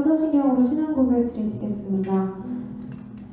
사도신경으로 신앙 고백 드리시겠습니다.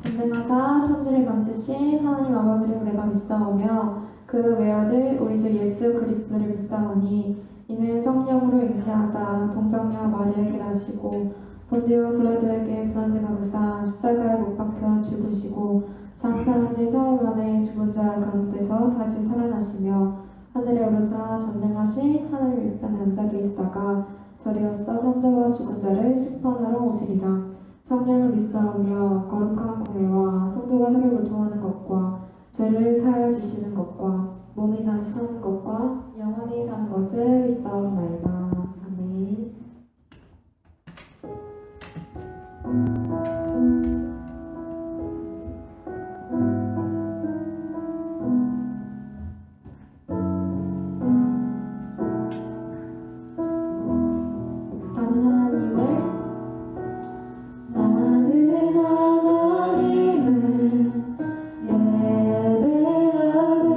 전능하사 천지를 만드신 하나님 아버지를 내가 믿사오며 그 외아들 우리 주 예수 그리스도를 믿사오니 이는 성령으로 잉태하사 동정녀 마리아에게 나시고 본디오 빌라도에게 고난을 받으사 십자가에 못 박혀 죽으시고 장사한 지 사흘 만에 죽은 자 가운데서 다시 살아나시며 하늘에 오르사 전능하신 하늘 위편에 앉아 계시다가 저리로서 산자와 죽은 자를 심판하러 오시리라. 성령을 믿사오며 거룩한 공회와 성도가 서로 교통하는 것과 죄를 사하여 주시는 것과 몸이 다시 사는 것과 영원히 사는 것을 믿사옵나이다. 아멘. 나는 하나님을 예배하는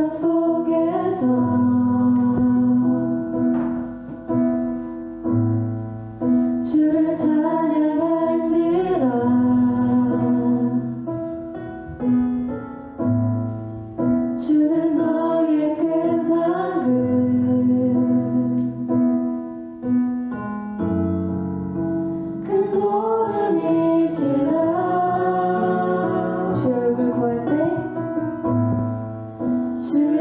세상 속에서 주를 찬양할지라. 주는 너의 큰 상급 큰 도움이시라. 주의 얼굴 구할 때 주의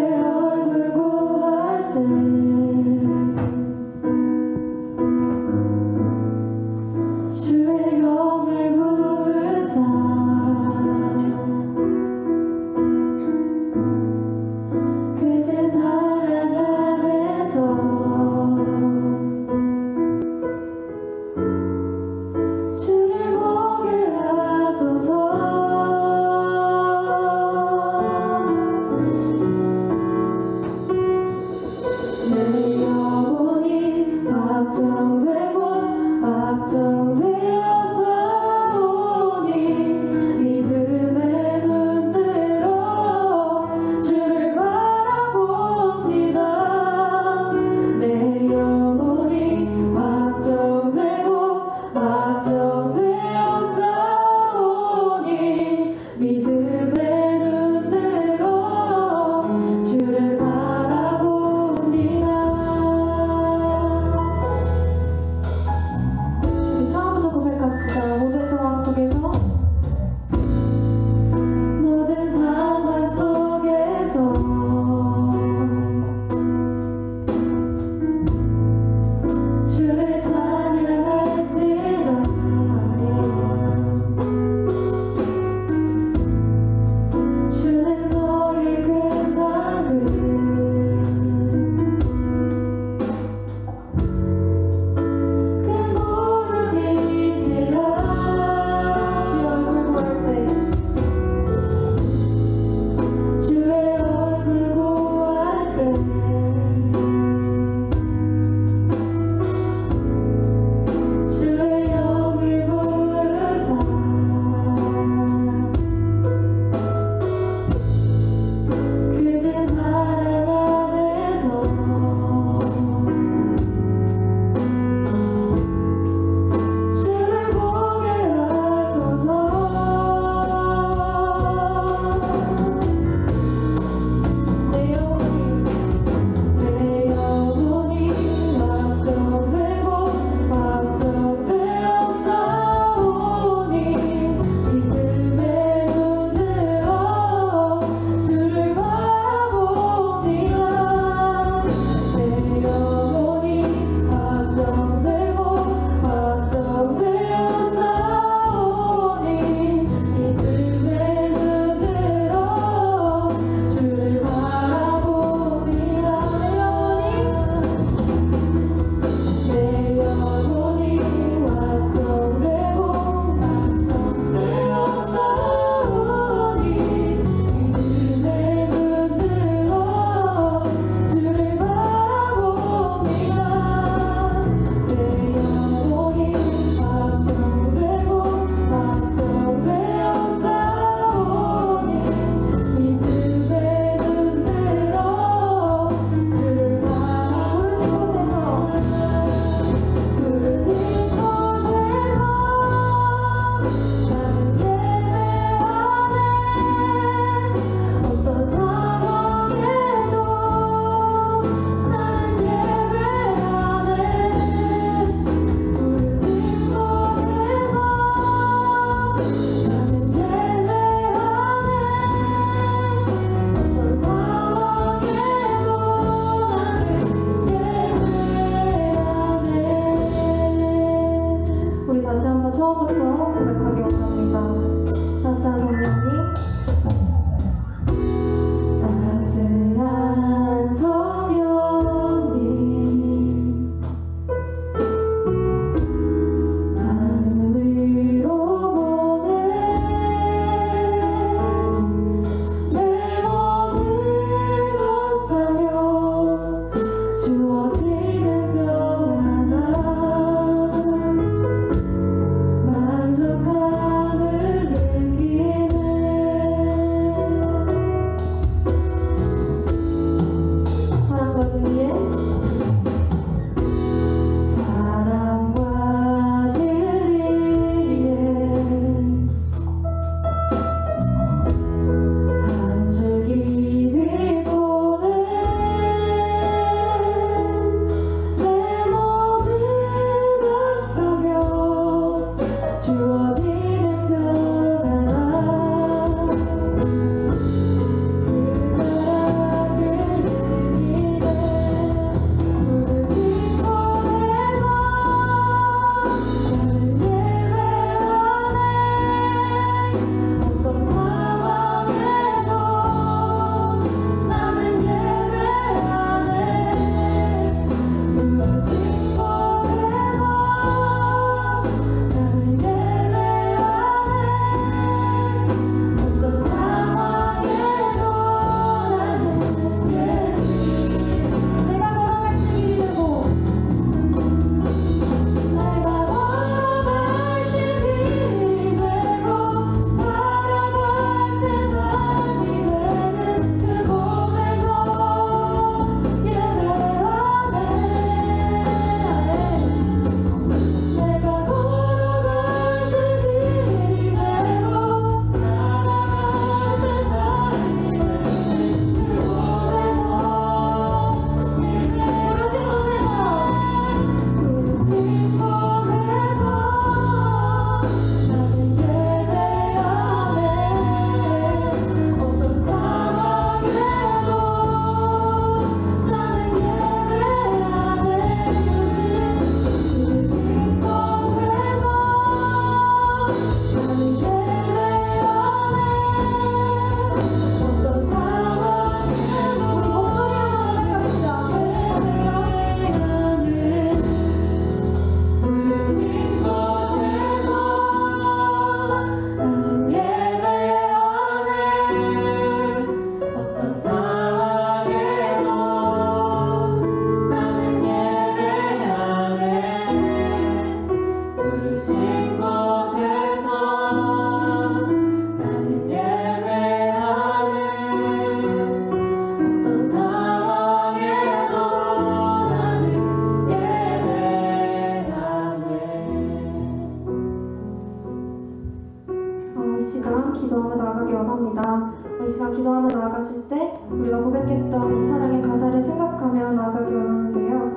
시작했던 이 찬양의 가사를 생각하며 나아가기 원하는데요.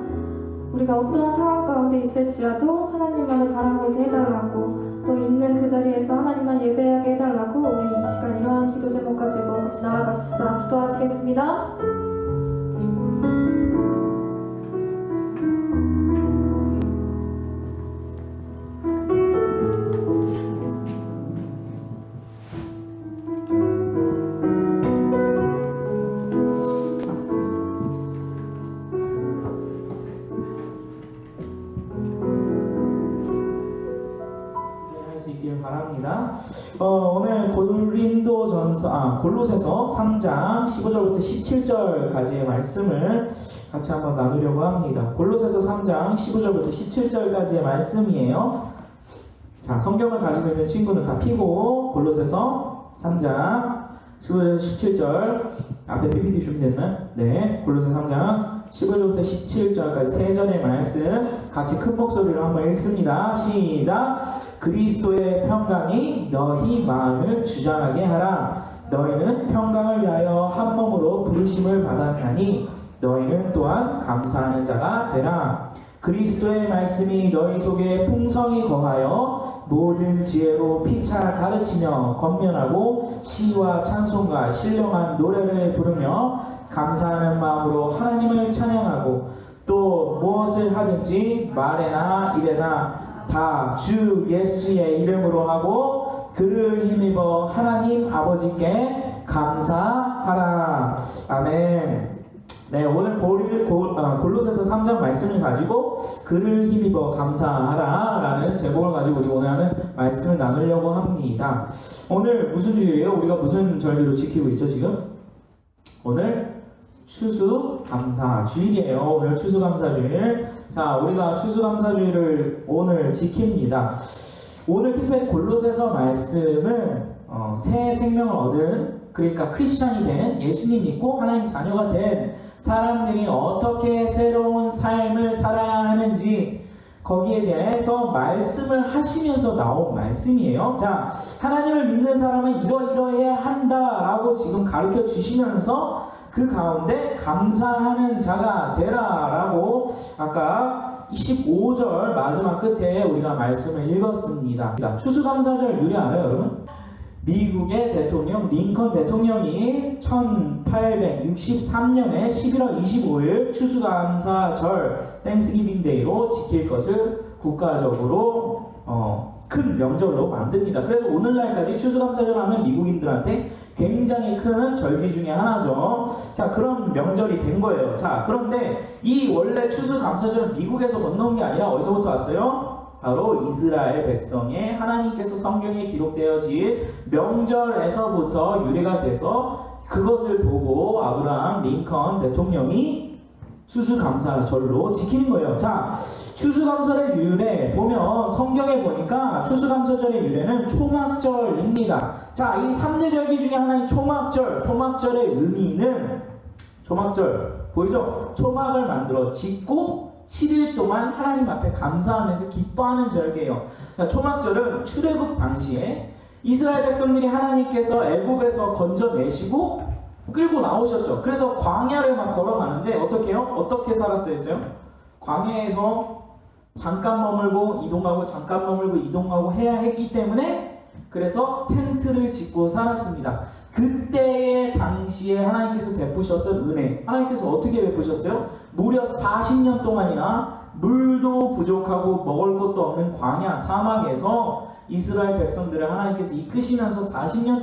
우리가 어떠한 상황 가운데 있을지라도 하나님만을 바라보게 해달라고, 또 있는 그 자리에서 하나님만 예배하게 해달라고 우리 이 시간 이러한 기도 제목 가지고 같이 나아갑시다. 기도하시겠습니다. 바랍니다. 오늘 골로새서 3장 15절부터 17절까지의 말씀을 같이 한번 나누려고 합니다. 골로새서 3장 15절부터 17절까지의 말씀이에요. 자, 성경을 가지고 있는 친구는 다 펴고 골로새서 3장 15절 17절 앞에 PPT 준비됐나요? 네, 골로새서 3장 15절부터 17절까지 세 절의 말씀 같이 큰 목소리로 한번 읽습니다. 시작! 그리스도의 평강이 너희 마음을 주장하게 하라. 너희는 평강을 위하여 한 몸으로 부르심을 받았나니 너희는 또한 감사하는 자가 되라. 그리스도의 말씀이 너희 속에 풍성히 거하여 모든 지혜로 피차 가르치며 권면하고 시와 찬송과 신령한 노래를 부르며 감사하는 마음으로 하나님을 찬양하고, 또 무엇을 하든지 말에나 이래나 다 주 예수의 이름으로 하고 그를 힘입어 하나님 아버지께 감사하라. 아멘. 네, 오늘 골로새서 3장 말씀을 가지고 그를 힘입어 감사하라 라는 제목을 가지고 우리 오늘 하는 말씀을 나누려고 합니다. 오늘 무슨 주일이에요? 우리가 무슨 절기로 지키고 있죠 지금? 오늘 추수감사주일이에요. 오늘 추수감사주일. 자, 우리가 추수감사주일을 오늘 지킵니다. 오늘 특별히 골로새서 말씀은 새 생명을 얻은, 그러니까 크리스찬이 된, 예수님 믿고 하나님 자녀가 된 사람들이 어떻게 새로운 삶을 살아야 하는지 거기에 대해서 말씀을 하시면서 나온 말씀이에요. 자, 하나님을 믿는 사람은 이러이러해야 한다라고 지금 가르쳐 주시면서 그 가운데 감사하는 자가 되라라고 아까 15절 마지막 끝에 우리가 말씀을 읽었습니다. 추수감사절 유래 알아요, 여러분? 미국의 대통령 링컨 대통령이 1863년에 11월 25일 추수감사절 땡스기빙 데이로 지킬 것을 국가적으로 큰 명절로 만듭니다. 그래서 오늘날까지 추수감사절 하면 미국인들한테 굉장히 큰 절기 중에 하나죠. 자, 그런 명절이 된 거예요. 자, 그런데 이 원래 추수감사절은 미국에서 건너온 게 아니라 어디서부터 왔어요? 바로 이스라엘 백성의 하나님께서 성경에 기록되어진 명절에서부터 유래가 돼서 그것을 보고 아브라함 링컨 대통령이 추수감사절로 지키는 거예요. 자, 추수감사의 유래 보면 성경에 보니까 추수감사절의 유래는 초막절입니다. 자, 이 3대 절기 중에 하나인 초막절. 초막절의 의미는, 초막절 보이죠? 초막을 만들어 짓고 7일 동안 하나님 앞에 감사하면서 기뻐하는 절기예요. 초막절은 출애굽 당시에 이스라엘 백성들이 하나님께서 애굽에서 건져내시고 끌고 나오셨죠. 그래서 광야를 막 걸어가는데 어떻게 해요? 어떻게 살았어요? 광야에서 잠깐 머물고 이동하고 잠깐 머물고 이동하고 해야 했기 때문에 그래서 텐트를 짓고 살았습니다. 그때의 당시에 하나님께서 베푸셨던 은혜, 하나님께서 어떻게 베푸셨어요? 무려 40년 동안이나 물도 부족하고 먹을 것도 없는 광야 사막에서 이스라엘 백성들을 하나님께서 이끄시면서 40년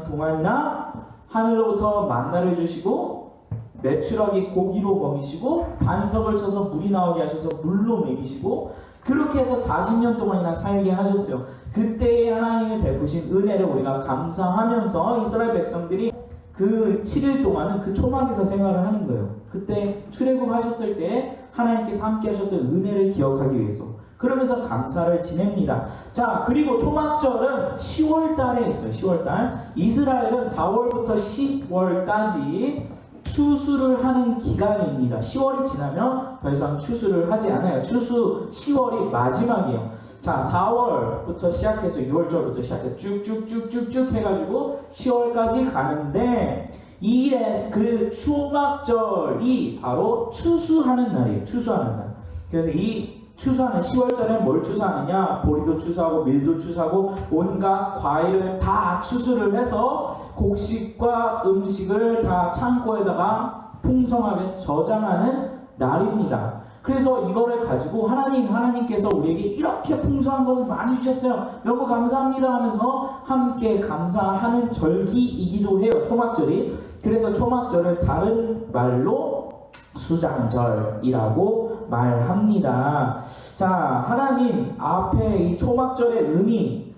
동안이나 하늘로부터 만나를 주시고 메추라기 고기로 먹이시고 반석을 쳐서 물이 나오게 하셔서 물로 먹이시고 그렇게 해서 40년 동안이나 살게 하셨어요. 그때의 하나님의 베푸신 은혜를 우리가 감사하면서 이스라엘 백성들이 그 7일 동안은 그 초막에서 생활을 하는 거예요. 그때 출애굽 하셨을 때 하나님께서 함께 하셨던 은혜를 기억하기 위해서 그러면서 감사를 지냅니다. 자, 그리고 초막절은 10월 달에 있어요. 10월 달. 이스라엘은 4월부터 10월까지 추수를 하는 기간입니다. 10월이 지나면 더 이상 추수를 하지 않아요. 추수 10월이 마지막이에요. 자, 4월부터 시작해서 6월절부터 시작해서 쭉쭉쭉쭉쭉 해가지고 10월까지 가는데 이일에 그 초막절이 바로 추수하는 날이에요. 추수하는 날. 그래서 이 추수하는 10월절에 뭘 추수하느냐? 보리도 추수하고 밀도 추수하고 온갖 과일을 다 추수를 해서 곡식과 음식을 다 창고에다가 풍성하게 저장하는 날입니다. 그래서 이거를 가지고 하나님께서 우리에게 이렇게 풍성한 것을 많이 주셨어요. 너무 감사합니다 하면서 함께 감사하는 절기이기도 해요. 초막절이. 그래서 초막절을 다른 말로 수장절이라고 말합니다. 자, 하나님 앞에 이 초막절의 의미,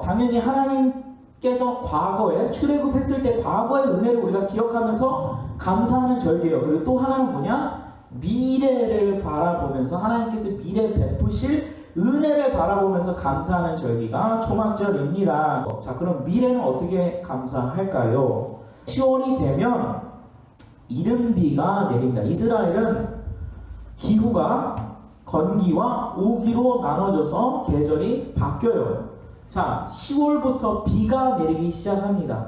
당연히 하나님께서 과거에 출애굽했을 때 과거의 은혜를 우리가 기억하면서 감사하는 절기예요. 그리고 또 하나는 뭐냐? 미래를 바라보면서 하나님께서 미래 베푸실 은혜를 바라보면서 감사하는 절기가 초막절입니다. 자, 그럼 미래는 어떻게 감사할까요? 10월이 되면 이른비가 내립니다. 이스라엘은 기후가 건기와 우기로 나눠져서 계절이 바뀌어요. 자, 10월부터 비가 내리기 시작합니다.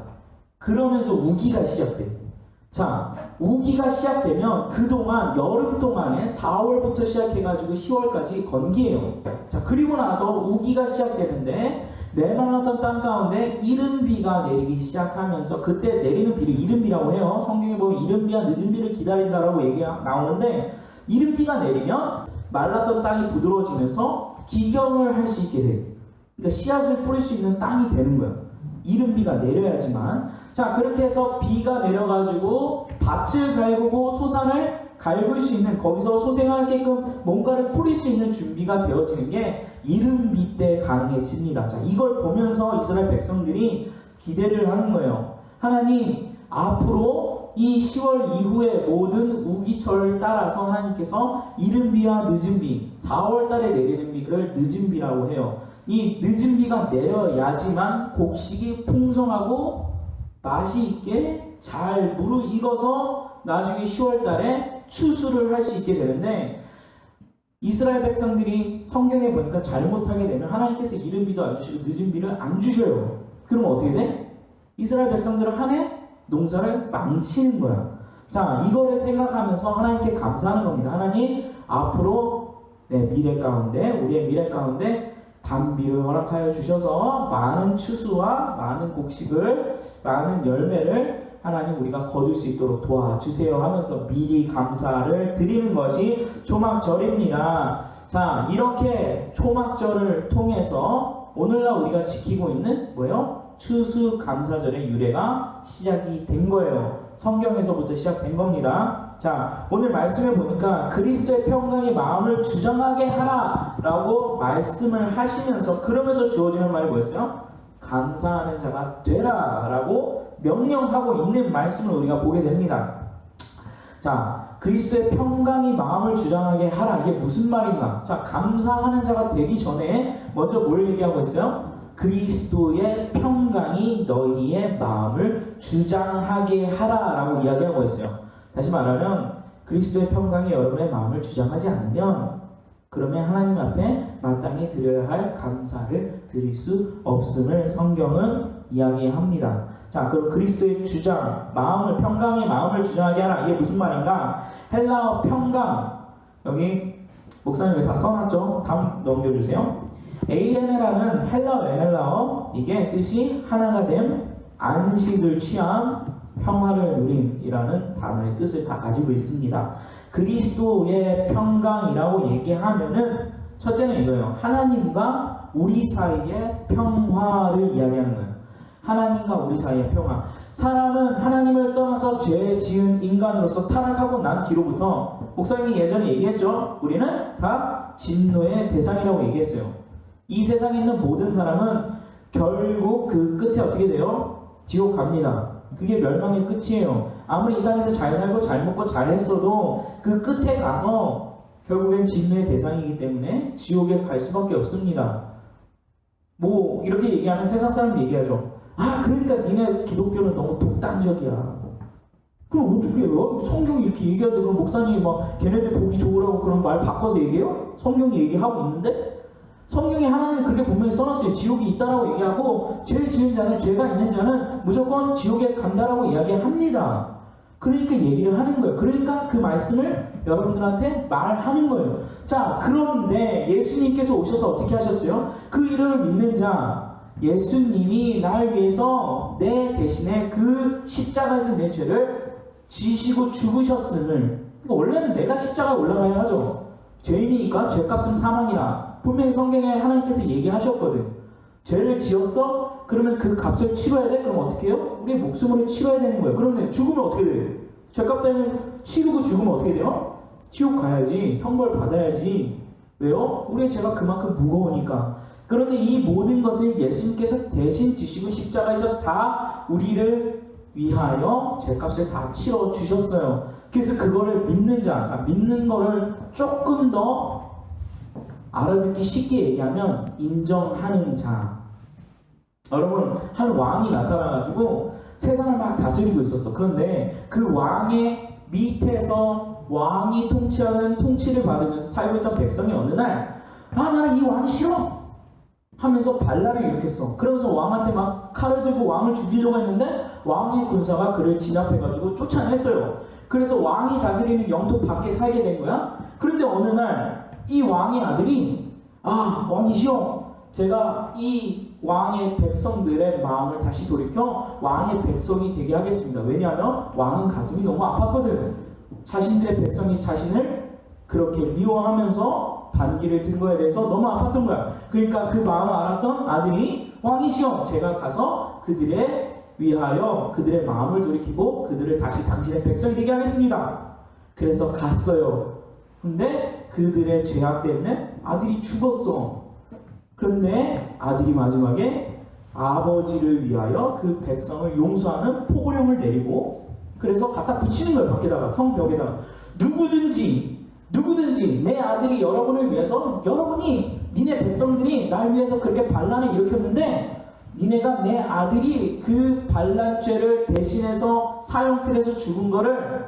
그러면서 우기가 시작돼요. 자, 우기가 시작되면 그동안 여름 동안에 4월부터 시작해가지고 10월까지 건기예요. 자, 그리고 나서 우기가 시작되는데 메마랐던 땅 가운데 이른 비가 내리기 시작하면서 그때 내리는 비를 이른 비라고 해요. 성경에 보면 이른 비와 늦은 비를 기다린다라고 얘기가 나오는데 이른 비가 내리면 말랐던 땅이 부드러워지면서 기경을 할 수 있게 돼요. 그러니까 씨앗을 뿌릴 수 있는 땅이 되는 거예요. 이른 비가 내려야지만. 자, 그렇게 해서 비가 내려가지고 밭을 갈구고 소산을 갈굴 수 있는, 거기서 소생하게끔 뭔가를 뿌릴 수 있는 준비가 되어지는 게 이른 비 때 가능해집니다. 자, 이걸 보면서 이스라엘 백성들이 기대를 하는 거예요. 하나님, 앞으로 이 10월 이후의 모든 우기철을 따라서 하나님께서 이른 비와 늦은 비, 4월 달에 내리는 비를 늦은 비라고 해요. 이 늦은 비가 내려야지만 곡식이 풍성하고 맛이 있게 잘 무르익어서 나중에 10월 달에 추수를 할 수 있게 되는데, 이스라엘 백성들이 성경에 보니까 잘못하게 되면 하나님께서 이른 비도 안 주시고 늦은 비를 안 주셔요. 그럼 어떻게 돼? 이스라엘 백성들은 한 해 농사를 망치는 거야. 자, 이거를 생각하면서 하나님께 감사하는 겁니다. 하나님, 앞으로 내 미래 가운데, 우리의 미래 가운데 단비를 허락하여 주셔서 많은 추수와 많은 곡식을, 많은 열매를 하나님 우리가 거둘 수 있도록 도와주세요 하면서 미리 감사를 드리는 것이 초막절입니다. 자, 이렇게 초막절을 통해서 오늘날 우리가 지키고 있는 뭐예요? 추수감사절의 유래가 시작이 된 거예요. 성경에서부터 시작된 겁니다. 자, 오늘 말씀에 보니까 그리스도의 평강이 마음을 주장하게 하라 라고 말씀을 하시면서, 그러면서 주어지는 말이 뭐였어요? 감사하는 자가 되라 라고 명령하고 있는 말씀을 우리가 보게 됩니다. 자, 그리스도의 평강이 마음을 주장하게 하라, 이게 무슨 말인가? 자, 감사하는 자가 되기 전에 먼저 뭘 얘기하고 있어요? 그리스도의 평강이 너희의 마음을 주장하게 하라 라고 이야기하고 있어요. 다시 말하면 그리스도의 평강이 여러분의 마음을 주장하지 않으면, 그러면 하나님 앞에 마땅히 드려야 할 감사를 드릴 수 없음을 성경은 이야기합니다. 자, 그럼 그리스도의 주장, 평강의 마음을 주장하게 하라, 이게 무슨 말인가? 헬라어 평강, 여기 목사님 여기 다 써놨죠? 다음 넘겨주세요. 에이레네라는 헬라어, 이게 뜻이 하나가 됨, 안식을 취함, 평화를 누림이라는 단어의 뜻을 다 가지고 있습니다. 그리스도의 평강이라고 얘기하면은 첫째는 이거예요. 하나님과 우리 사이의 평화를 이야기하는 거예요. 하나님과 우리 사이의 평화. 사람은 하나님을 떠나서 죄 지은 인간으로서 타락하고 난 뒤로부터, 목사님이 예전에 얘기했죠. 우리는 다 진노의 대상이라고 얘기했어요. 이 세상에 있는 모든 사람은 결국 그 끝에 어떻게 돼요? 지옥 갑니다. 그게 멸망의 끝이에요. 아무리 이 땅에서 잘 살고 잘 먹고 잘 했어도 그 끝에 가서 결국엔 진노의 대상이기 때문에 지옥에 갈 수밖에 없습니다. 뭐 이렇게 얘기하면 세상 사람들이 얘기하죠. 아, 그러니까 니네 기독교는 너무 독단적이야. 그럼 어떻게 해요? 성경이 이렇게 얘기하는데 그럼 목사님이 막 걔네들 보기 좋으라고 그런 말 바꿔서 얘기해요? 성경이 얘기하고 있는데? 성경이 성경에 하나님이 그렇게 분명히 써놨어요. 지옥이 있다라고 얘기하고 죄 지은 자는, 죄가 있는 자는 무조건 지옥에 간다라고 이야기합니다. 그러니까 얘기를 하는 거예요. 그러니까 그 말씀을 여러분들한테 말하는 거예요. 자, 그런데 예수님께서 오셔서 어떻게 하셨어요? 그 이름을 믿는 자, 예수님이 날 위해서 내 대신에 그 십자가에서 내 죄를 지시고 죽으셨음을, 그러니까 원래는 내가 십자가에 올라가야 하죠. 죄인이니까 죄값은 사망이라 분명히 성경에 하나님께서 얘기하셨거든. 죄를 지었어? 그러면 그 값을 치러야 돼? 그럼 어떻게 해요? 우리의 목숨으로 치러야 되는 거예요. 그러면 죽으면 어떻게 돼요? 죄값 때문에 치르고 죽으면 어떻게 돼요? 지옥 가야지. 형벌 받아야지. 왜요? 우리의 죄가 그만큼 무거우니까. 그런데 이 모든 것을 예수님께서 대신 지시고 십자가에서 다 우리를 위하여 죄값을 다 치러 주셨어요. 그래서 그거를 믿는 자, 자, 믿는 거를 조금 더 알아듣기 쉽게 얘기하면 인정하는 자. 여러분, 한 왕이 나타나가지고 세상을 막 다스리고 있었어. 그런데 그 왕의 밑에서 왕이 통치하는 통치를 받으면서 살고 있던 백성이 어느 날, 나는 이 왕이 싫어! 하면서 반란을 일으켰어. 그러면서 왕한테 막 칼을 들고 왕을 죽이려고 했는데 왕의 군사가 그를 진압해가지고 쫓아냈어요. 그래서 왕이 다스리는 영토 밖에 살게 된 거야. 그런데 어느 날 이 왕의 아들이, 왕이시여, 제가 이 왕의 백성들의 마음을 다시 돌이켜 왕의 백성이 되게 하겠습니다. 왜냐하면 왕은 가슴이 너무 아팠거든. 자신들의 백성이 자신을 그렇게 미워하면서 반기를 든 거에 대해서 너무 아팠던 거야. 그러니까 그 마음을 알았던 아들이, 왕이시여, 제가 가서 그들의 위하여 그들의 마음을 돌이키고 그들을 다시 당신의 백성이 되게 하겠습니다. 그래서 갔어요. 근데 그들의 죄악 때문에 아들이 죽었어. 그런데 아들이 마지막에 아버지를 위하여 그 백성을 용서하는 포고령을 내리고, 그래서 갖다 붙이는 거예요. 밖에다가, 성벽에다가. 누구든지 내 아들이 여러분을 위해서, 여러분이, 니네 백성들이 날 위해서 그렇게 반란을 일으켰는데 니네가 내 아들이 그 반란죄를 대신해서 사형틀에서 죽은 거를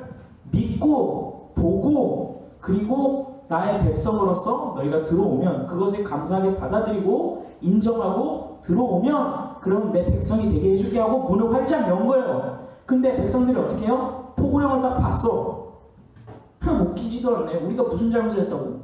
믿고 보고, 그리고 나의 백성으로서 너희가 들어오면, 그것을 감사하게 받아들이고 인정하고 들어오면, 그럼 내 백성이 되게 해줄게 하고 문을 활짝 연 거예요. 근데 백성들이 어떻게 해요? 포고령을 딱 봤어. 웃기지도 않네. 우리가 무슨 잘못을 했다고?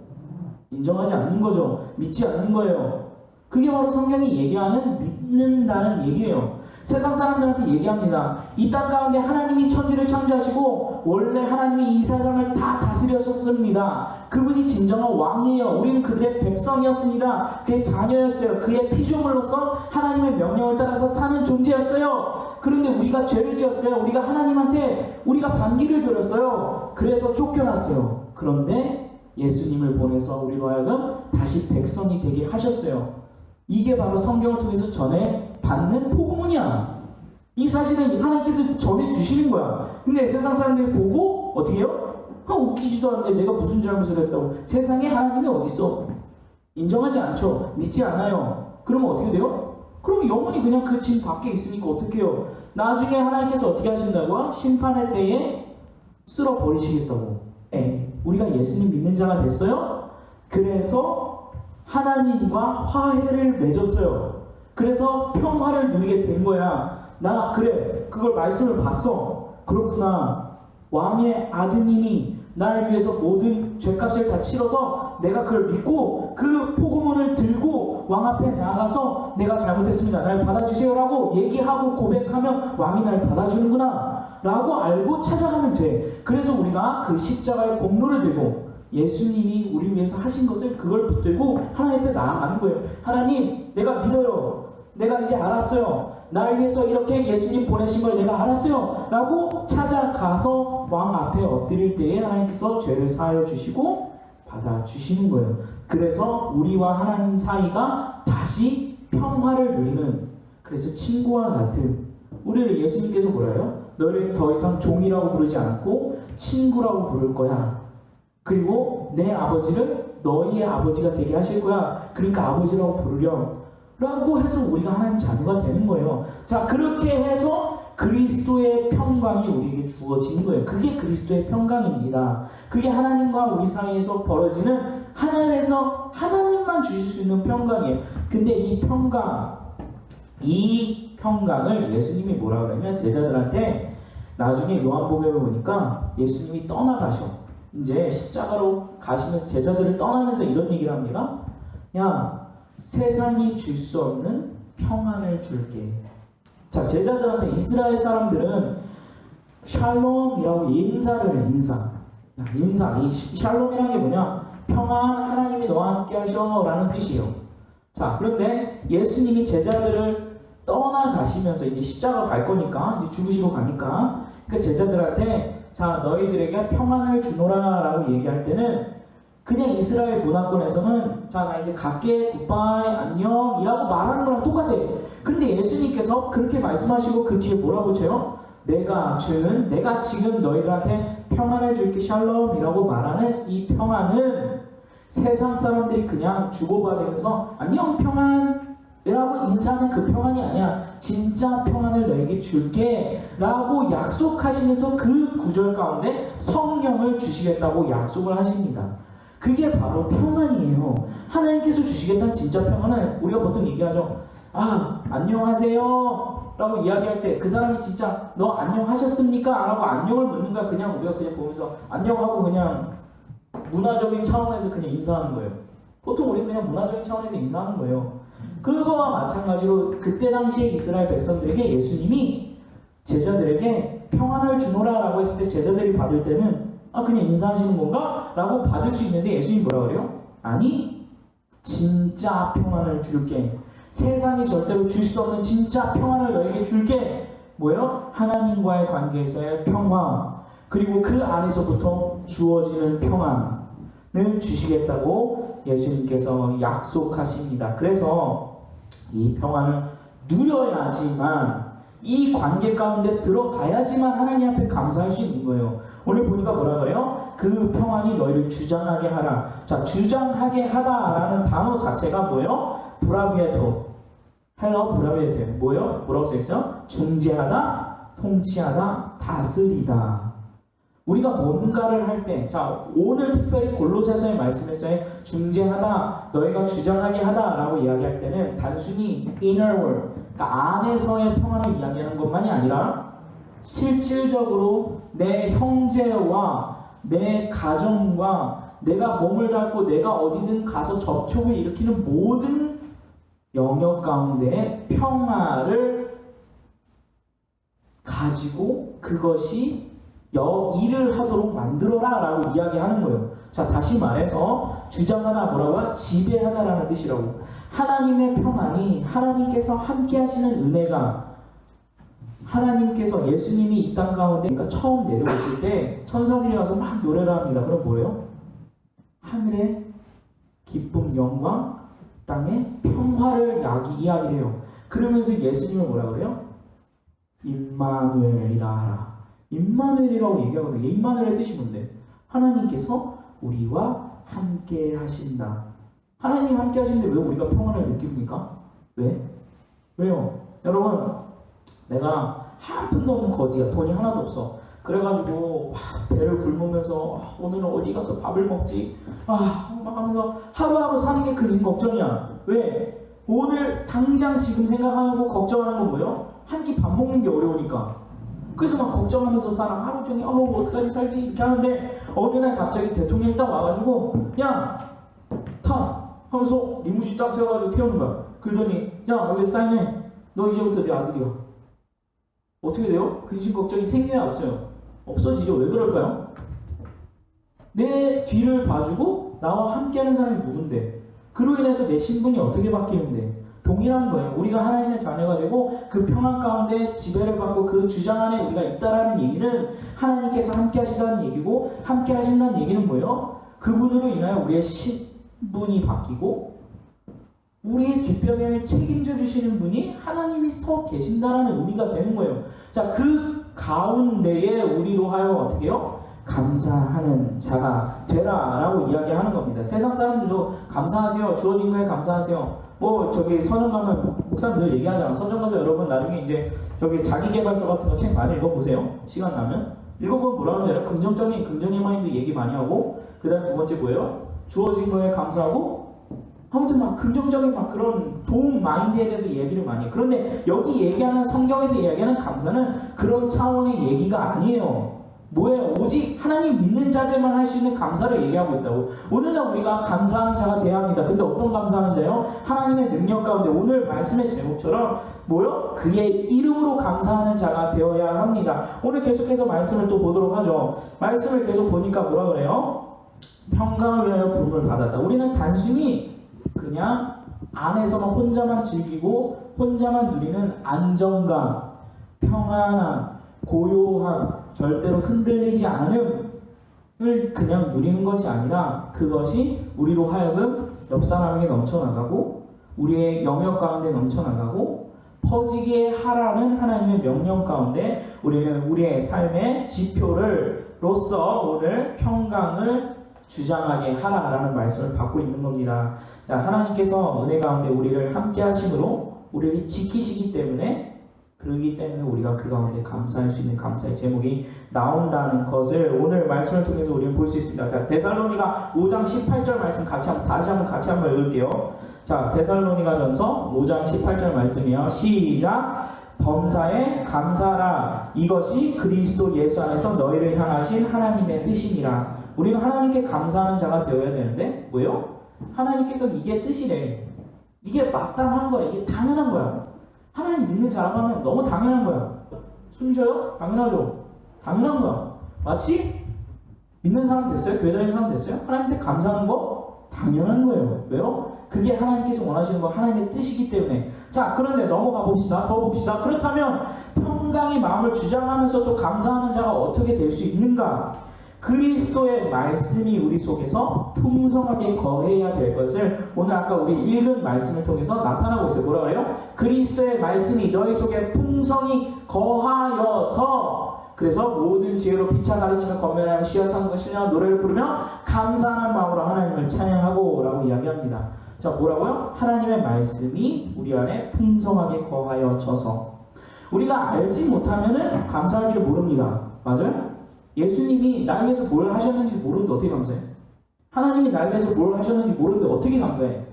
인정하지 않는 거죠. 믿지 않는 거예요. 그게 바로 성경이 얘기하는 믿는다는 얘기예요. 세상 사람들한테 얘기합니다. 이 땅 가운데 하나님이 천지를 창조하시고 원래 하나님이 이 세상을 다 다스리셨습니다. 그분이 진정한 왕이에요. 우리는 그들의 백성이었습니다. 그의 자녀였어요. 그의 피조물로서 하나님의 명령을 따라서 사는 존재였어요. 그런데 우리가 죄를 지었어요. 우리가 하나님한테 우리가 반기를 들었어요. 그래서 쫓겨났어요. 그런데 예수님을 보내서 우리로 하여금 다시 백성이 되게 하셨어요. 이게 바로 성경을 통해서 전해받는 복음이야. 이 사실은 하나님께서 전해주시는 거야. 근데 세상 사람들이 보고 어떻게 해요? 웃기지도 않네. 내가 무슨 잘못을 했다고. 세상에 하나님이 어딨어? 인정하지 않죠. 믿지 않아요. 그러면 어떻게 돼요? 그러면 영원히 그냥 그 진 밖에 있으니까 어떻게 해요? 나중에 하나님께서 어떻게 하신다고? 심판의 때에 쓸어버리시겠다고. 우리가 예수님 믿는 자가 됐어요? 그래서 하나님과 화해를 맺었어요. 그래서 평화를 누리게 된 거야. 나 그래, 그걸 말씀을 봤어. 그렇구나. 왕의 아드님이 날 위해서 모든 죄값을 다 치러서 내가 그걸 믿고 그 포고문을 들고 왕 앞에 나가서 내가 잘못했습니다. 날 받아주세요라고 얘기하고 고백하면 왕이 날 받아주는구나 라고 알고 찾아가면 돼. 그래서 우리가 그 십자가의 공로를 들고 예수님이 우리 위해서 하신 것을 그걸 붙들고 하나님 앞에 나아가는 거예요. 하나님, 내가 믿어요. 내가 이제 알았어요. 날 위해서 이렇게 예수님 보내신 걸 내가 알았어요. 라고 찾아가서 왕 앞에 엎드릴 때에 하나님께서 죄를 사하여 주시고 받아주시는 거예요. 그래서 우리와 하나님 사이가 다시 평화를 누리는, 그래서 친구와 같은, 우리를 예수님께서 뭐라요? 너를 더 이상 종이라고 부르지 않고 친구라고 부를 거야. 그리고 내 아버지를 너희의 아버지가 되게 하실 거야. 그러니까 아버지라고 부르렴. 라고 해서 우리가 하나님 자녀가 되는 거예요. 자, 그렇게 해서 그리스도의 평강이 우리에게 주어진 거예요. 그게 그리스도의 평강입니다. 그게 하나님과 우리 사이에서 벌어지는 하늘에서 하나님만 주실 수 있는 평강이에요. 근데 이 평강을 예수님이 뭐라 그러냐면 제자들한테 나중에 요한복음에 보니까 예수님이 떠나가셔. 이제 십자가로 가시면서 제자들을 떠나면서 이런 얘기를 합니다. 야, 세상이 줄 수 없는 평안을 줄게. 자, 제자들한테 이스라엘 사람들은 샬롬이라고 인사를 해. 인사. 이 샬롬이라는 게 뭐냐? 평안, 하나님이 너와 함께 하셔 라는 뜻이에요. 자, 그런데 예수님이 제자들을 떠나가시면서 이제 십자가 갈 거니까, 이제 죽으시러 가니까, 그 제자들한테 자, 너희들에게 평안을 주노라 라고 얘기할 때는 그냥 이스라엘 문화권에서는 자, 나 이제 갈게, 굿바이, 안녕 이라고 말하는 거랑 똑같아. 근데 예수님께서 그렇게 말씀하시고 그 뒤에 뭐라고 쳐요? 내가 지금 너희들한테 평안을 줄게, 샬롬이라고 말하는 이 평안은 세상 사람들이 그냥 주고받으면서 안녕 평안 라고 인사하는 그 평안이 아니야. 진짜 평안을 너에게 줄게 라고 약속하시면서 그 구절 가운데 성령을 주시겠다고 약속을 하십니다. 그게 바로 평안이에요. 하나님께서 주시겠다는 진짜 평안은 우리가 보통 얘기하죠. 아, 안녕하세요 라고 이야기할 때 그 사람이 진짜 너 안녕하셨습니까? 라고 안녕을 묻는 거야. 그냥 우리가 그냥 보면서 안녕하고 그냥 문화적인 차원에서 그냥 인사하는 거예요. 보통 우리는 그냥 문화적인 차원에서 인사하는 거예요. 그거와 마찬가지로 그때 당시에 이스라엘 백성들에게 예수님이 제자들에게 평안을 주노라 라고 했을 때 제자들이 받을 때는 아, 그냥 인사하시는 건가? 라고 받을 수 있는데 예수님이 뭐라 그래요? 아니, 진짜 평안을 줄게. 세상이 절대로 줄 수 없는 진짜 평안을 너에게 줄게. 뭐예요? 하나님과의 관계에서의 평화, 그리고 그 안에서부터 주어지는 평안을 주시겠다고 예수님께서 약속하십니다. 그래서 이 평안을 누려야지만, 이 관계 가운데 들어가야지만 하나님 앞에 감사할 수 있는 거예요. 오늘 보니까 뭐라 그래요? 그 평안이 너희를 주장하게 하라. 자, 주장하게 하다라는 단어 자체가 뭐예요? 브라비에토. 헬러 브라비에토. 뭐예요? 뭐라고 써있어요? 중재하다, 통치하다, 다스리다. 우리가 뭔가를 할 때, 자, 오늘 특별히 골로새서의 말씀에서의 중재하다, 너희가 주장하게 하다라고 이야기할 때는 단순히 inner world, 그러니까 안에서의 평안을 이야기하는 것만이 아니라 실질적으로 내 형제와 내 가정과 내가 몸을 닳고 내가 어디든 가서 접촉을 일으키는 모든 영역 가운데 평화를 가지고 그것이 일을 하도록 만들어라 라고 이야기하는 거예요. 자, 다시 말해서 주장하다 뭐라고요? 지배하다라는 뜻이라고. 하나님의 평안이, 하나님께서 함께 하시는 은혜가, 하나님께서 예수님이 이 땅 가운데 그러니까 처음 내려오실 때 천사들이 와서 막 노래를 합니다. 그럼 뭐예요? 하늘의 기쁨, 영광, 땅의 평화를 이야기를 해요. 그러면서 예수님을 뭐라 그래요? 임마누엘이라 하라. 임마누엘이라고 얘기하거든요. 임마누엘의 뜻이 뭔데? 하나님께서 우리와 함께 하신다. 하나님이 함께 하시는데 왜 우리가 평안을 느낍니까? 왜? 왜요? 여러분, 내가 한 푼도 없는 거지야. 돈이 하나도 없어. 그래가지고 막 배를 굶으면서 오늘은 어디 가서 밥을 먹지? 막 하면서 하루하루 사는 게 큰 걱정이야. 왜? 오늘 당장 지금 생각하고 걱정하는 건 뭐예요? 한 끼 밥 먹는 게 어려우니까. 그래서 막 걱정하면서 살아. 하루 종일 어떡하지 살지 이렇게 하는데 어느 날 갑자기 대통령이 딱 와가지고 야, 타! 하면서 리무진 딱 세워가지고 태우는 거야. 그러더니 야, 여기 사인해. 너 이제부터 내 아들이야. 어떻게 돼요? 근심 걱정이 생겨야 없어요? 없어지죠. 왜 그럴까요? 내 뒤를 봐주고 나와 함께하는 사람이 누군데, 그로 인해서 내 신분이 어떻게 바뀌는데, 동일한 거예요. 우리가 하나님의 자녀가 되고 그 평안 가운데 지배를 받고 그 주장 안에 우리가 있다라는 얘기는 하나님께서 함께 하시다는 얘기고, 함께 하신다는 얘기는 뭐예요? 그분으로 인하여 우리의 신분이 바뀌고 우리의 뒷배경을 책임져 주시는 분이 하나님이 서 계신다라는 의미가 되는 거예요. 자, 그 가운데에 우리로 하여 어떻게 해요? 감사하는 자가 되라 라고 이야기하는 겁니다. 세상 사람들도 감사하세요. 주어진 거에 감사하세요. 뭐 저기 선언 가면 목사님 늘 얘기하잖아. 성경가서 여러분 나중에 이제 저기 자기계발서 같은 거 책 많이 읽어보세요. 시간 나면. 읽어보면 뭐라고 하냐? 긍정의 마인드 얘기 많이 하고, 그 다음 두 번째 뭐예요? 주어진 거에 감사하고, 아무튼 막 긍정적인 막 그런 좋은 마인드에 대해서 얘기를 많이 해요. 그런데 여기 얘기하는 성경에서 이야기하는 감사는 그런 차원의 얘기가 아니에요. 뭐예요? 오직 하나님 믿는 자들만 할 수 있는 감사를 얘기하고 있다고. 오늘날 우리가 감사하는 자가 돼야 합니다. 근데 어떤 감사하는 자요? 하나님의 능력 가운데 오늘 말씀의 제목처럼 뭐요? 그의 이름으로 감사하는 자가 되어야 합니다. 오늘 계속해서 말씀을 또 보도록 하죠. 말씀을 계속 보니까 뭐라 그래요? 평강을 위하여 부름을 받았다. 우리는 단순히 그냥 안에서만 혼자만 즐기고 혼자만 누리는 안정감, 평안함, 고요함, 절대로 흔들리지 않음을 그냥 누리는 것이 아니라 그것이 우리로 하여금 옆 사람에게 넘쳐나가고 우리의 영역 가운데 넘쳐나가고 퍼지게 하라는 하나님의 명령 가운데 우리는 우리의 삶의 지표로서 오늘 평강을 주장하게 하라라는 말씀을 받고 있는 겁니다. 자, 하나님께서 은혜 가운데 우리를 함께 하심으로 우리를 지키시기 때문에 그러기 때문에 우리가 그 가운데 감사할 수 있는 감사의 제목이 나온다는 것을 오늘 말씀을 통해서 우리는 볼 수 있습니다. 자, 데살로니가 5장 18절 말씀 다시 한번 읽을게요. 자, 데살로니가전서 5장 18절 말씀이요. 시작. 범사에 감사하라. 이것이 그리스도 예수 안에서 너희를 향하신 하나님의 뜻이니라. 우리는 하나님께 감사하는 자가 되어야 되는데 뭐예요? 하나님께서 이게 뜻이래. 이게 마땅한 거야. 이게 당연한 거야. 하나님 믿는 자라고 하면 너무 당연한 거야. 숨 쉬어요? 당연하죠. 당연한 거야. 마치 믿는 사람 됐어요? 교회 다니는 사람 됐어요? 하나님한테 감사하는 거 당연한 거예요. 왜요? 그게 하나님께서 원하시는 거 하나님의 뜻이기 때문에. 자, 그런데 넘어가 봅시다. 더 봅시다. 그렇다면 평강의 마음을 주장하면서 또 감사하는 자가 어떻게 될 수 있는가? 그리스도의 말씀이 우리 속에서 풍성하게 거해야 될 것을 오늘 아까 우리 읽은 말씀을 통해서 나타나고 있어요. 뭐라 그래요? 그리스도의 말씀이 너희 속에 풍성히 거하여서 그래서 모든 지혜로 피차 가르치며 권면하며 시와 찬송과 신령한 노래를 부르며 감사하는 마음으로 하나님을 찬양하고 라고 이야기합니다. 자, 뭐라고요? 하나님의 말씀이 우리 안에 풍성하게 거하여져서 우리가 알지 못하면은 감사할 줄 모릅니다. 맞아요? 예수님이 나를 위해서 뭘 하셨는지 모르는데 어떻게 감사해? 하나님이 나를 위해서 뭘 하셨는지 모르는데 어떻게 감사해?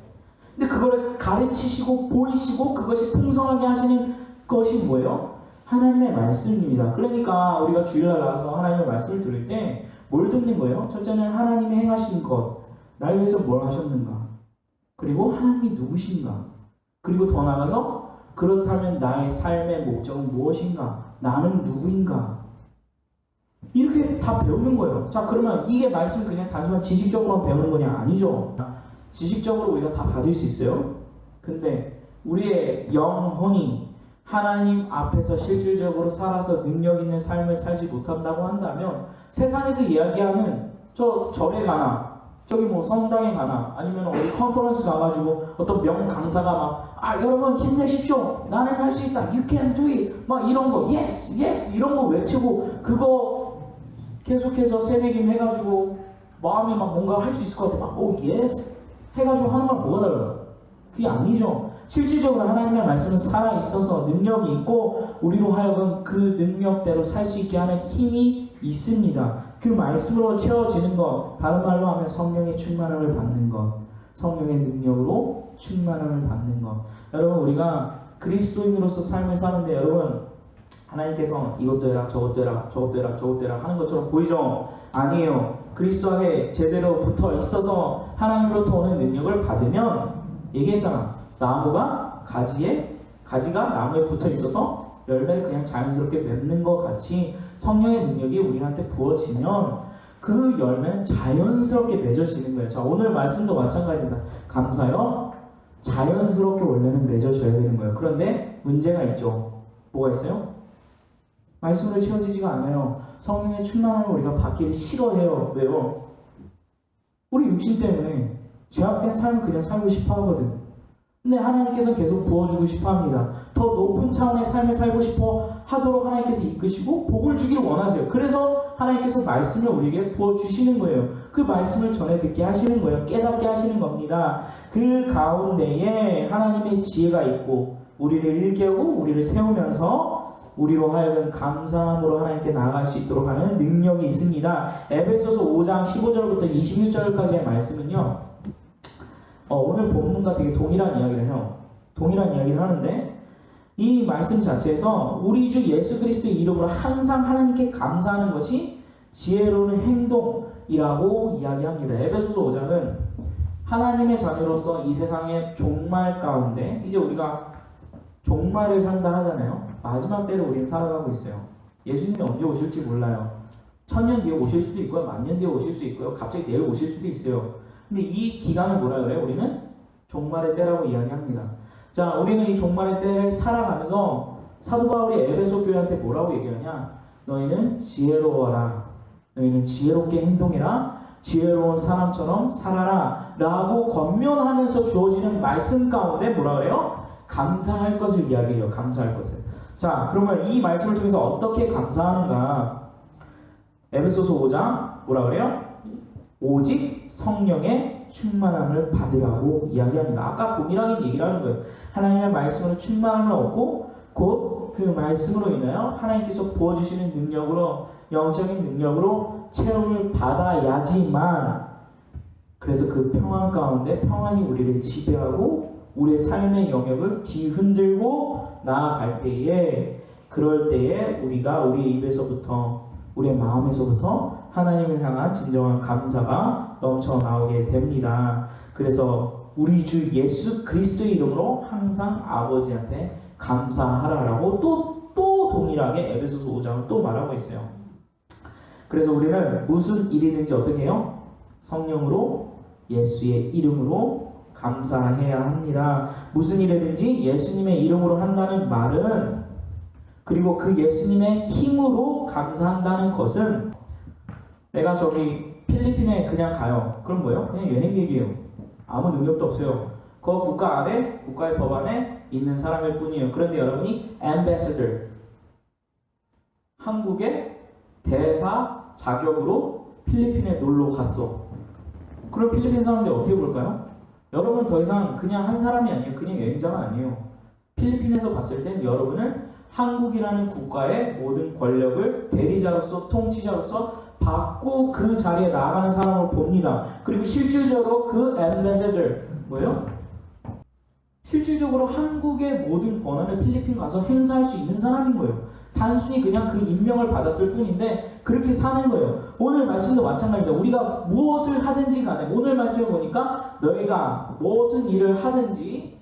근데 그거를 가르치시고 보이시고 그것이 풍성하게 하시는 것이 뭐예요? 하나님의 말씀입니다. 그러니까 우리가 주일날 나와서 하나님의 말씀을 들을 때 뭘 듣는 거예요? 첫째는 하나님이 행하신 것, 나를 위해서 뭘 하셨는가? 그리고 하나님이 누구신가? 그리고 더 나아가서 그렇다면 나의 삶의 목적은 무엇인가? 나는 누구인가? 이렇게 다 배우는 거예요. 자, 그러면 이게 말씀 그냥 단순한 지식적으로만 배우는 거냐? 아니죠. 지식적으로 우리가 다 받을 수 있어요. 근데 우리의 영혼이 하나님 앞에서 실질적으로 살아서 능력 있는 삶을 살지 못한다고 한다면 세상에서 이야기하는 저 절에 가나 저기 뭐 성당에 가나 아니면 어디 컨퍼런스 가가지고 어떤 명 강사가 막 여러분 힘내십시오. 나는 할 수 있다. You can do it. 막 이런 거 yes, yes 이런 거 외치고 그거 계속해서 새내김 해가지고 마음에 막 뭔가 할 수 있을 것 같아. 막 yes 해가지고 하는 건 뭐가 달라요? 그게 아니죠. 실질적으로 하나님의 말씀은 살아있어서 능력이 있고 우리로 하여금 그 능력대로 살 수 있게 하는 힘이 있습니다. 그 말씀으로 채워지는 것, 다른 말로 하면 성령의 충만함을 받는 것, 성령의 능력으로 충만함을 받는 것. 여러분 우리가 그리스도인으로서 삶을 사는데 여러분 하나님께서 이것도 해라 저것도 해라 저것도 해라 저것도 해라 하는 것처럼 보이죠? 아니에요. 그리스도 안에 제대로 붙어 있어서 하나님으로부터 오는 능력을 받으면 얘기했잖아. 나무가 가지가 나무에 붙어 있어서 열매를 그냥 자연스럽게 맺는 것 같이 성령의 능력이 우리한테 부어지면 그 열매는 자연스럽게 맺어지는 거예요. 자, 오늘 말씀도 마찬가지입니다. 감사요. 자연스럽게 원래는 맺어져야 되는 거예요. 그런데 문제가 있죠. 뭐가 있어요? 말씀으로 채워지지가 않아요. 성령의 충만함을 우리가 받기를 싫어해요. 왜요? 우리 육신 때문에 죄악된 삶을 그냥 살고 싶어 하거든. 근데 하나님께서 계속 부어주고 싶어 합니다. 더 높은 차원의 삶을 살고 싶어 하도록 하나님께서 이끄시고 복을 주기를 원하세요. 그래서 하나님께서 말씀을 우리에게 부어주시는 거예요. 그 말씀을 전해 듣게 하시는 거예요. 깨닫게 하시는 겁니다. 그 가운데에 하나님의 지혜가 있고 우리를 일깨우고 우리를 세우면서 우리로 하여금 감사함으로 하나님께 나아갈 수 있도록 하는 능력이 있습니다. 에베소서 5장 15절부터 21절까지의 말씀은요. 오늘 본문과 되게 동일한 이야기를 해요. 동일한 이야기를 하는데 이 말씀 자체에서 우리 주 예수 그리스도의 이름으로 항상 하나님께 감사하는 것이 지혜로운 행동이라고 이야기합니다. 에베소서 5장은 하나님의 자녀로서 이 세상의 종말 가운데 이제 우리가 종말을 산다 하잖아요. 마지막 때를 우리는 살아가고 있어요. 예수님이 언제 오실지 몰라요. 1000년 뒤에 오실 수도 있고요. 10,000년 뒤에 오실 수 있고요. 갑자기 내일 오실 수도 있어요. 근데 이 기간을 뭐라 그래요? 우리는 종말의 때라고 이야기합니다. 자, 우리는 이 종말의 때를 살아가면서 사도 바울이 에베소 교회한테 뭐라고 얘기하냐? 너희는 지혜로워라. 너희는 지혜롭게 행동해라. 지혜로운 사람처럼 살아라. 라고 권면하면서 주어지는 말씀 가운데 뭐라 그래요? 감사할 것을 이야기해요. 감사할 것을. 자, 그러면 이 말씀을 통해서 어떻게 감사하는가? 에베소서 5장 뭐라 그래요? 오직 성령의 충만함을 받으라고 이야기합니다. 아까 동일하게 얘기를 하는 거예요. 하나님의 말씀으로 충만함을 얻고 곧 그 말씀으로 인하여 하나님께서 부어주시는 능력으로 영적인 능력으로 체험을 받아야지만 그래서 그 평안 가운데 평안이 우리를 지배하고 우리의 삶의 영역을 뒤흔들고 나아갈 때에 그럴 때에 우리가 우리의 입에서부터 우리의 마음에서부터 하나님을 향한 진정한 감사가 넘쳐 나오게 됩니다. 그래서 우리 주 예수 그리스도의 이름으로 항상 아버지한테 감사하라라고 또 동일하게 에베소서 5장은 또 말하고 있어요. 그래서 우리는 무슨 일이든지 어떻게 해요? 성령으로 예수의 이름으로 감사해야 합니다. 무슨 일이든지 예수님의 이름으로 한다는 말은 그리고 그 예수님의 힘으로 감사한다는 것은 내가 저기 필리핀에 그냥 가요. 그럼 뭐예요? 그냥 여행객이에요. 아무 능력도 없어요. 그 국가 안에 국가의 법 안에 있는 사람일 뿐이에요. 그런데 여러분이 ambassador 한국의 대사 자격으로 필리핀에 놀러 갔어. 그럼 필리핀 사람들이 어떻게 볼까요? 여러분 더 이상 그냥 한 사람이 아니에요. 그냥 여행자가 아니에요. 필리핀에서 봤을 땐 여러분을 한국이라는 국가의 모든 권력을 대리자로서 통치자로서 받고 그 자리에 나아가는 사람으로 봅니다. 그리고 실질적으로 그 ambassador 뭐예요? 실질적으로 한국의 모든 권한을 필리핀 가서 행사할 수 있는 사람인 거예요. 단순히 그냥 그 임명을 받았을 뿐인데 그렇게 사는 거예요. 오늘 말씀도 마찬가지입니다. 우리가 무엇을 하든지 간에 오늘 말씀을 보니까 너희가 무슨 일을 하든지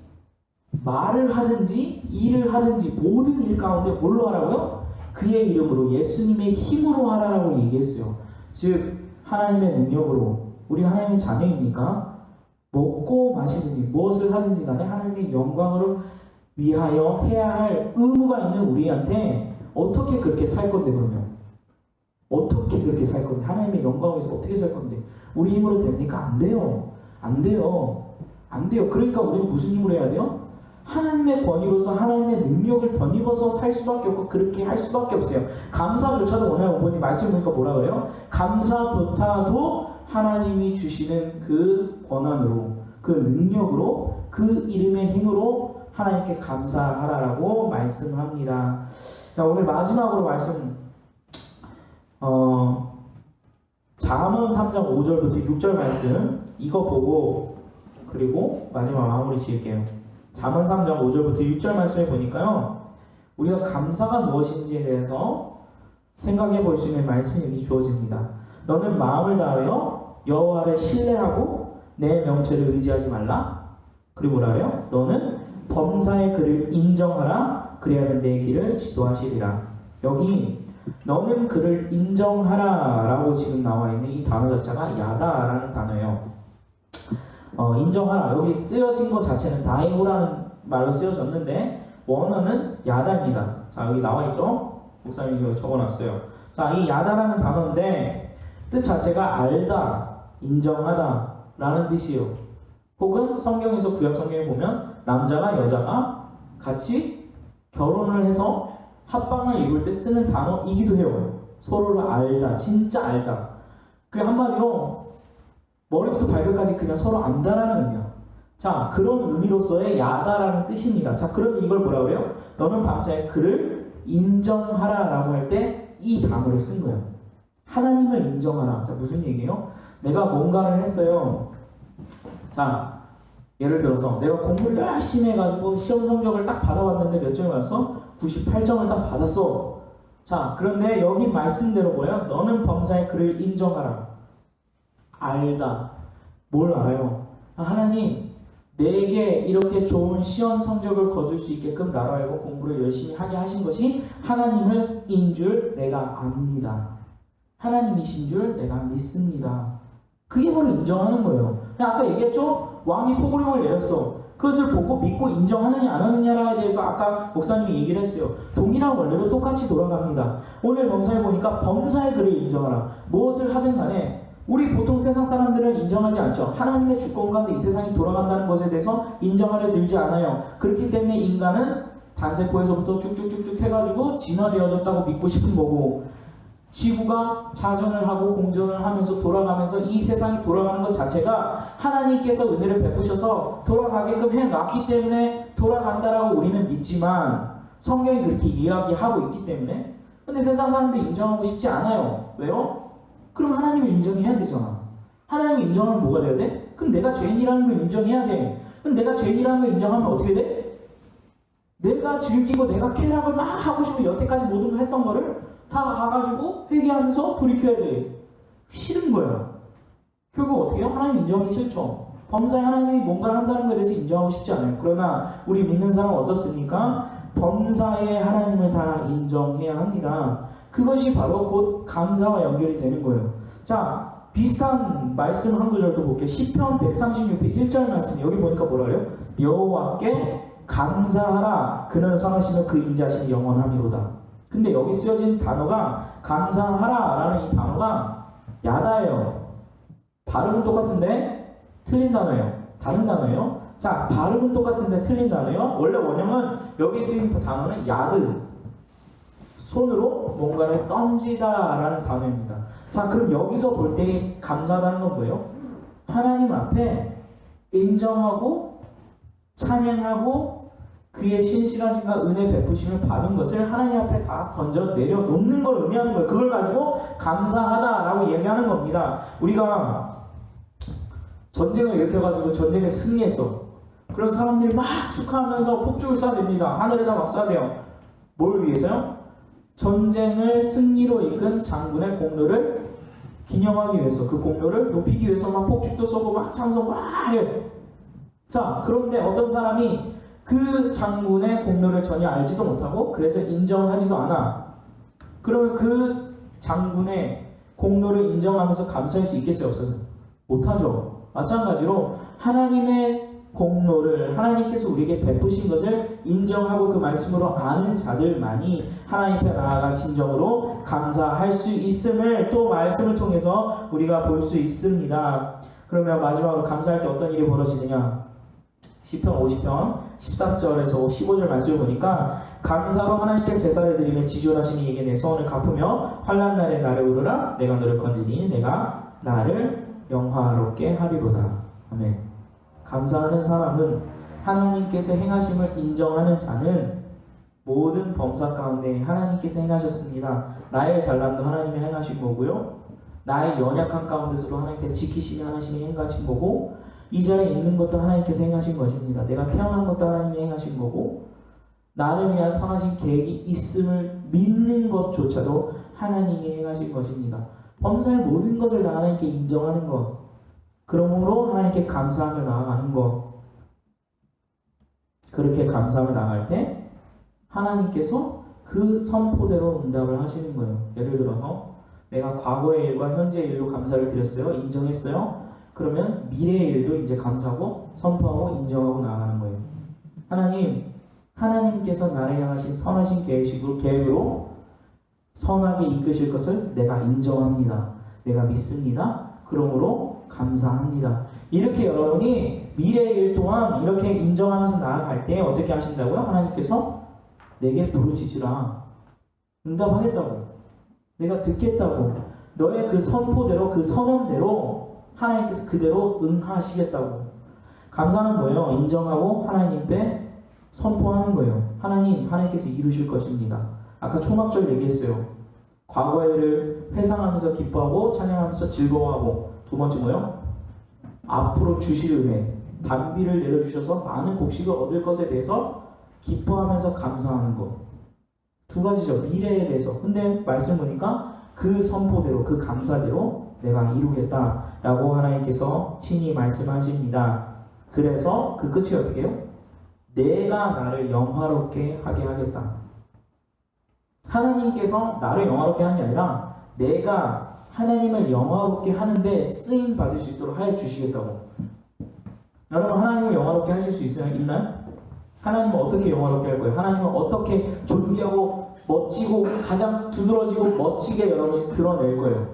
말을 하든지 일을 하든지 모든 일 가운데 뭘로 하라고요? 그의 이름으로 예수님의 힘으로 하라라고 얘기했어요. 즉 하나님의 능력으로 우리 하나님의 자녀이니까 먹고 마시든지 무엇을 하든지 간에 하나님의 영광을 위하여 해야 할 의무가 있는 우리한테 어떻게 그렇게 살 건데 그러면? 어떻게 그렇게 살 건데? 하나님의 영광을 위해서 어떻게 살 건데? 우리 힘으로 됩니까? 안 돼요. 안 돼요. 안 돼요. 그러니까 우리는 무슨 힘으로 해야 돼요? 하나님의 권위로서 하나님의 능력을 덧입어서 살 수밖에 없고 그렇게 할 수밖에 없어요. 감사조차도 오늘 어머니 말씀 보니까 뭐라 그래요? 감사조차도 하나님이 주시는 그 권한으로 그 능력으로 그 이름의 힘으로 하나님께 감사하라라고 말씀합니다. 자, 오늘 마지막으로 말씀 잠언 3장 5절부터 6절 말씀 이거 보고 그리고 마지막 마무리 지을게요. 잠언 3장 5절부터 6절 말씀을 보니까요. 우리가 감사가 무엇인지에 대해서 생각해 볼 수 있는 말씀이 여기 주어집니다. 너는 마음을 다하여 여호와를 신뢰하고 내 명체를 의지하지 말라. 그리고 뭐라 해요? 너는 범사의 그를 인정하라. 그리하면 내 길을 지도하시리라. 여기 너는 그를 인정하라 라고 지금 나와 있는 이 단어 자체가 야다라는 단어예요. 인정하라. 여기 쓰여진 것 자체는 다이오라는 말로 쓰여졌는데 원어는 야다입니다. 자, 여기 나와 있죠? 목사님이 여기 적어놨어요. 자, 이 야다라는 단어인데 뜻 자체가 알다, 인정하다 라는 뜻이에요. 혹은 성경에서 구약 성경에 보면 남자가 여자가 같이 결혼을 해서 합방을 이룰 때 쓰는 단어이기도 해요. 서로를 알다, 진짜 알다. 그 한마디로 머리부터 발끝까지 그냥 서로 안다라는 의미야. 자, 그런 의미로서의 야다라는 뜻입니다. 자, 그런데 이걸 뭐라 그래요? 너는 밤새 그를 인정하라라고 할 때 이 단어를 쓴 거예요. 하나님을 인정하라. 자, 무슨 얘기예요? 내가 뭔가를 했어요. 자, 예를 들어서 내가 공부를 열심히 해가지고 시험 성적을 딱 받아왔는데 몇 점이 왔어? 98점을 딱 받았어. 자, 그런데 여기 말씀대로 뭐야? 너는 범사에 그를 인정하라. 알다. 뭘 알아요? 하나님, 내게 이렇게 좋은 시험 성적을 거둘 수 있게끔 나로 알고 공부를 열심히 하게 하신 것이 하나님을 인 줄 내가 압니다. 하나님이신 줄 내가 믿습니다. 그게 바로 인정하는 거예요. 아까 얘기했죠? 왕이 포고령을 내렸어. 그것을 보고 믿고 인정하느냐 안 하느냐에 대해서 아까 목사님이 얘기를 했어요. 동일한 원리로 똑같이 돌아갑니다. 오늘 범사에 보니까 범사의 그를 인정하라. 무엇을 하든 간에 우리 보통 세상 사람들은 인정하지 않죠. 하나님의 주권 가운데 이 세상이 돌아간다는 것에 대해서 인정하려 들지 않아요. 그렇기 때문에 인간은 단세포에서부터 쭉쭉쭉쭉 해가지고 진화되어졌다고 믿고 싶은 거고, 지구가 자전을 하고 공전을 하면서 돌아가면서 이 세상이 돌아가는 것 자체가 하나님께서 은혜를 베푸셔서 돌아가게끔 해놨기 때문에 돌아간다라고 우리는 믿지만, 성경이 그렇게 이야기하고 있기 때문에. 근데 세상 사람들이 인정하고 싶지 않아요. 왜요? 그럼 하나님을 인정해야 되잖아. 하나님을 인정하면 뭐가 돼야 돼? 그럼 내가 죄인이라는 걸 인정해야 돼. 그럼 내가 죄인이라는 걸 인정하면 어떻게 돼? 내가 즐기고 내가 쾌락을 막 하고 싶고 여태까지 모든 걸 했던 거를 다 가가지고 회개하면서 돌이켜야 돼. 싫은 거야. 결국 어떻게 해요? 하나님 인정하기 싫죠. 범사에 하나님이 뭔가를 한다는 것에 대해서 인정하고 싶지 않아요. 그러나 우리 믿는 사람은 어떻습니까? 범사에 하나님을 다 인정해야 합니다. 그것이 바로 곧 감사와 연결이 되는 거예요. 자, 비슷한 말씀 한 구절도 볼게요. 시편 136편 1절 말씀. 여기 보니까 뭐라 그래요? 여호와께 감사하라. 그는 선하시며 그 인자심이 영원함이로다. 근데 여기 쓰여진 단어가 감사하라라는 이 단어가 야다예요. 발음은 똑같은데 틀린 단어예요. 다른 단어예요. 자, 발음은 똑같은데 틀린 단어예요. 원래 원형은 여기 쓰인 단어는 야드, 손으로 뭔가를 던지다라는 단어입니다. 자, 그럼 여기서 볼 때 감사하다는 건 뭐예요? 하나님 앞에 인정하고 찬양하고 그의 신실하심과 은혜 베푸심을 받은 것을 하나님 앞에 다 던져 내려놓는 걸 의미하는 거예요. 그걸 가지고 감사하다라고 얘기하는 겁니다. 우리가 전쟁을 일으켜가지고 전쟁에 승리했어. 그런 사람들이 막 축하하면서 폭죽을 쏴댑니다. 하늘에다 막 쏴대요. 뭘 위해서요? 전쟁을 승리로 이끈 장군의 공로를 기념하기 위해서, 그 공로를 높이기 위해서 막 폭죽도 쏘고 막 찬송 막 해요. 자, 그런데 어떤 사람이 그 장군의 공로를 전혀 알지도 못하고 그래서 인정하지도 않아. 그러면 그 장군의 공로를 인정하면서 감사할 수 있겠어요? 없어요? 못하죠. 마찬가지로 하나님의 공로를 하나님께서 우리에게 베푸신 것을 인정하고 그 말씀으로 아는 자들만이 하나님 앞에 나아가 진정으로 감사할 수 있음을 또 말씀을 통해서 우리가 볼 수 있습니다. 그러면 마지막으로 감사할 때 어떤 일이 벌어지느냐? 시편 50편 13절에서 15절 말씀을 보니까 감사로 하나님께 제사를 드리며 지존하시니 이에게 내 소원을 갚으며 환난 날에 나를 부르라. 내가 너를 건지니 내가 나를 영화롭게 하리로다. 아멘. 감사하는 사람은 하나님께서 행하심을 인정하는 자는 모든 범사 가운데 하나님께서 행하셨습니다. 나의 잘남도 하나님이 행하신 거고요. 나의 연약한 가운데서도 하나님께서 지키시며 하나님이 행하신 거고, 이 자리에 있는 것도 하나님께서 행하신 것입니다. 내가 태어난 것도 하나님이 행하신 거고, 나를 위한 선하신 계획이 있음을 믿는 것조차도 하나님이 행하신 것입니다. 범사의 모든 것을 다 하나님께 인정하는 것, 그러므로 하나님께 감사하며 나아가는 것, 그렇게 감사하며 나아갈 때 하나님께서 그 선포대로 응답을 하시는 거예요. 예를 들어서 내가 과거의 일과 현재의 일로 감사를 드렸어요. 인정했어요. 그러면 미래의 일도 이제 감사하고 선포하고 인정하고 나아가는 거예요. 하나님께서 나를 향하신 선하신 계획으로 선하게 이끄실 것을 내가 인정합니다. 내가 믿습니다. 그러므로 감사합니다. 이렇게 여러분이 미래의 일 동안 이렇게 인정하면서 나아갈 때 어떻게 하신다고요? 하나님께서 내게 부르짖으라. 응답하겠다고. 내가 듣겠다고. 너의 그 선포대로, 그 선언대로 하나님께서 그대로 응하시겠다고. 감사는 뭐예요? 인정하고 하나님께 선포하는 거예요. 하나님께서 이루실 것입니다. 아까 초막절 얘기했어요. 과거의 일을 회상하면서 기뻐하고 찬양하면서 즐거워하고, 두 번째 뭐예요? 앞으로 주실 은혜, 단비를 내려주셔서 많은 곡식을 얻을 것에 대해서 기뻐하면서 감사하는 것. 두 가지죠. 미래에 대해서. 근데 말씀 보니까 그 선포대로, 그 감사대로 내가 이루겠다라고 하나님께서 친히 말씀하십니다. 그래서 그 끝이 어떻게 해요? 내가 나를 영화롭게 하게 하겠다. 하나님께서 나를 영화롭게 하는 게 아니라 내가 하나님을 영화롭게 하는데 쓰임 받을 수 있도록 하여 주시겠다고. 여러분, 하나님을 영화롭게 하실 수 있나요? 하나님은 어떻게 영화롭게 할 거예요? 하나님은 어떻게 존귀하고 멋지고 가장 두드러지고 멋지게 여러분이 드러낼 거예요?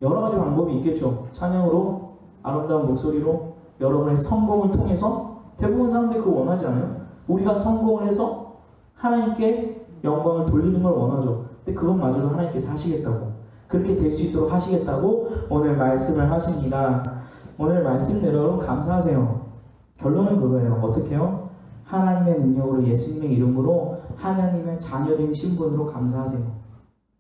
여러 가지 방법이 있겠죠. 찬양으로, 아름다운 목소리로, 여러분의 성공을 통해서. 대부분 사람들이 그거 원하지 않아요? 우리가 성공을 해서 하나님께 영광을 돌리는 걸 원하죠. 근데 그것마저도 하나님께서 하시겠다고, 그렇게 될 수 있도록 하시겠다고 오늘 말씀을 하십니다. 오늘 말씀대로 여러분 감사하세요. 결론은 그거예요. 어떻게 해요? 하나님의 능력으로, 예수님의 이름으로, 하나님의 자녀된 신분으로 감사하세요.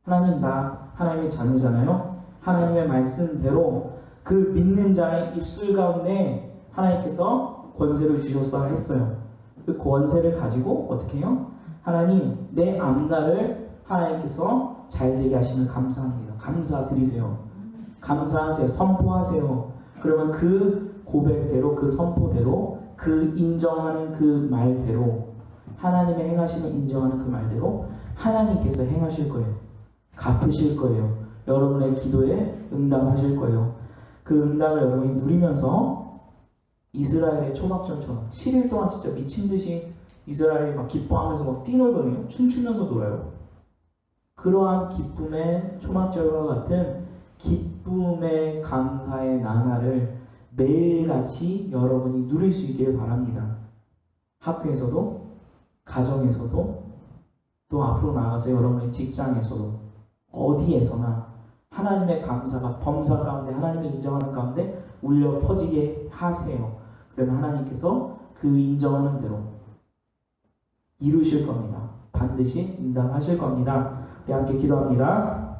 하나님, 나 하나님의 자녀잖아요. 하나님의 말씀대로 그 믿는 자의 입술 가운데 하나님께서 권세를 주셨어야 했어요. 그 권세를 가지고 어떻게 해요? 하나님, 내 앞날을 하나님께서 잘 되게 하시면 감사합니다. 감사드리세요. 감사하세요. 선포하세요. 그러면 그 고백대로, 그 선포대로, 그 인정하는 그 말대로, 하나님의 행하심을 인정하는 그 말대로 하나님께서 행하실 거예요. 갚으실 거예요. 여러분의 기도에 응답하실 거예요. 그 응답을 여러분이 누리면서 이스라엘의 초막절처럼 7일 동안 진짜 미친듯이 이스라엘이 막 기뻐하면서 막 뛰놀거든요. 춤추면서 놀아요. 그러한 기쁨의 초막절과 같은 기쁨의 감사의 나날을 매일같이 여러분이 누릴 수 있기를 바랍니다. 학교에서도, 가정에서도, 또 앞으로 나가서 여러분의 직장에서도, 어디에서나 하나님의 감사가 범사 가운데, 하나님이 인정하는 가운데 울려 퍼지게 하세요. 그러면 하나님께서 그 인정하는 대로 이루실 겁니다. 반드시 응답하실 겁니다. 우리 함께 기도합니다.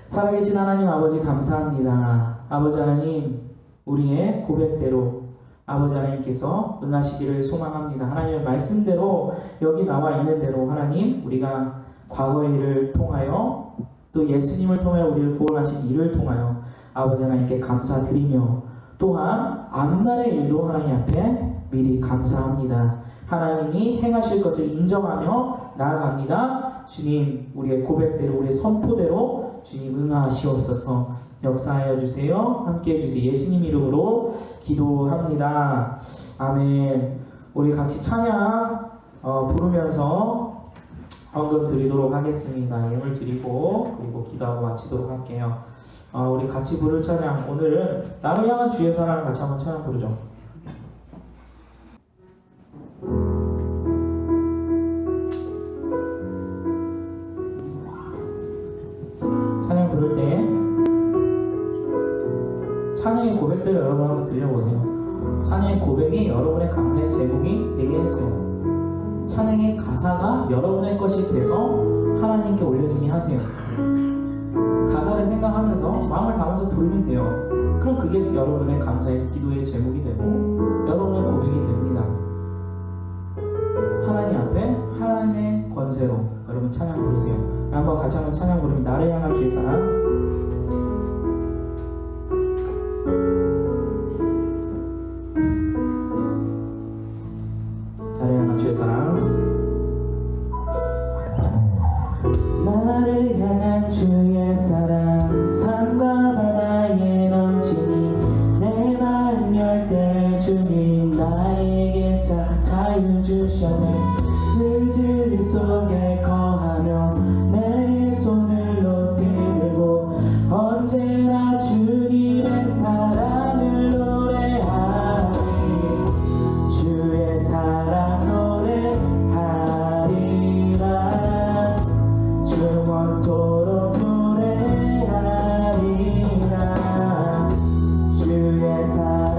살아계신 하나님 아버지, 감사합니다. 아버지 하나님, 우리의 고백대로 아버지 하나님께서 응하시기를 소망합니다. 하나님의 말씀대로, 여기 나와 있는 대로 하나님, 우리가 과거의 일을 통하여, 또 예수님을 통하여 우리를 구원하신 일을 통하여 아버지 하나님께 감사드리며, 또한 앞날의 일도 하나님 앞에 미리 감사합니다. 하나님이 행하실 것을 인정하며 나아갑니다. 주님, 우리의 고백대로, 우리의 선포대로 주님 응하시옵소서. 역사하여 주세요. 함께 해주세요. 예수님 이름으로 기도합니다. 아멘. 우리 같이 찬양 부르면서 헌금 드리도록 하겠습니다. 예물 드리고 그리고 기도하고 마치도록 할게요. 우리 같이 부를 찬양, 오늘은 나를 향한 주의 사랑을 같이 한번 찬양 부르죠. 찬양 부를 때 찬양의 고백들을 여러분 한번 들려보세요. 찬양의 고백이 여러분의 감사의 제목이 되게 해주세요. 찬양의 가사가 여러분의 것이 돼서 하나님께 올려지게 하세요. 가사를 생각하면서 마음을 담아서 부르면 돼요. 그럼 그게 여러분의 감사의 기도의 제목이 되고 여러분의 고백이 됩니다. 하나님 앞에 하나님의 권세로 여러분 찬양 부르세요. 한번 같이 한번 찬양 부르면 나를 향한 주의 사랑. 나를 향한 주의 사랑. 나를 향한 주의 사랑, 산과 바다에 넘치니 내 마음 열 때 주님 나에게 자유 주셨네. 늘 진리 속에 거하며 내 손을 높이 들고 언제나 주님의 사랑을 노래하리. 주의 사랑 노래하리라. 영원토록 노래하리라. 주의 사랑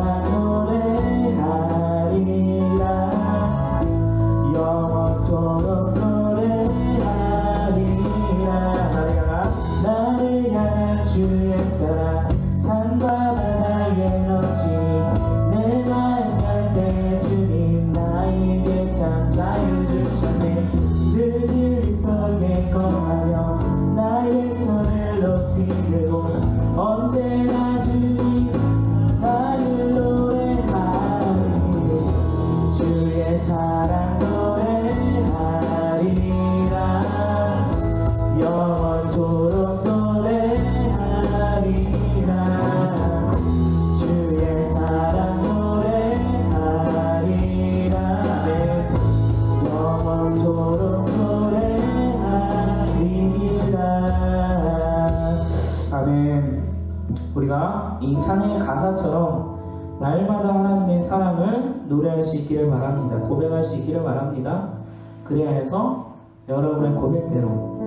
주의 사랑 산과 바다에 넘치 내 마음 갈때 주님 나에게 참 자유 주셨네. 늘 진리 속에 거하며 나의 손을 높이 들고 언제나 주님 나를 노래하리. 주의 사랑 노래하리라. 영원토록 노래하리라. 주의 사랑 노래하리라. 네. 영원토록 노래하리라. 아멘. 우리가 이 찬양의 가사처럼 날마다 하나님의 사랑을 노래할 수 있기를 바랍니다. 고백할 수 있기를 바랍니다. 그래야 해서 여러분의 고백대로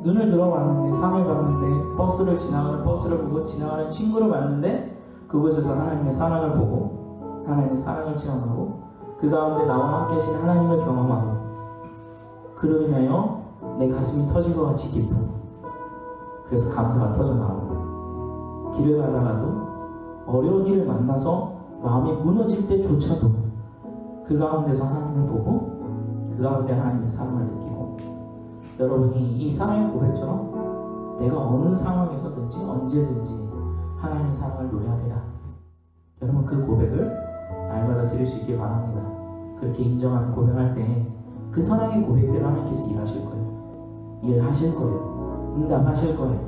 눈을 들어봤는데 상을 봤는데 버스를 지나가는 버스를 보고 지나가는 친구를 봤는데 그곳에서 하나님의 사랑을 보고 하나님의 사랑을 체험하고 그 가운데 나와 함께 하신 하나님을 경험하고 그로 인하여 내 가슴이 터질 것 같이 기쁘고 그래서 감사가 터져 나오고 길을 가다가도 어려운 일을 만나서 마음이 무너질 때조차도 그 가운데서 하나님을 보고 그 가운데 하나님의 사랑을 느끼고 여러분이 이 사랑의 고백처럼 내가 어느 상황에서든지 언제든지 하나님의 사랑을 노래하리라. 여러분 그 고백을 날마다 드릴 수 있길 바랍니다. 그렇게 인정하는 고백할 때 그 사랑의 고백대로 하나님께서 일하실 거예요. 일하실 거예요. 응답하실 거예요.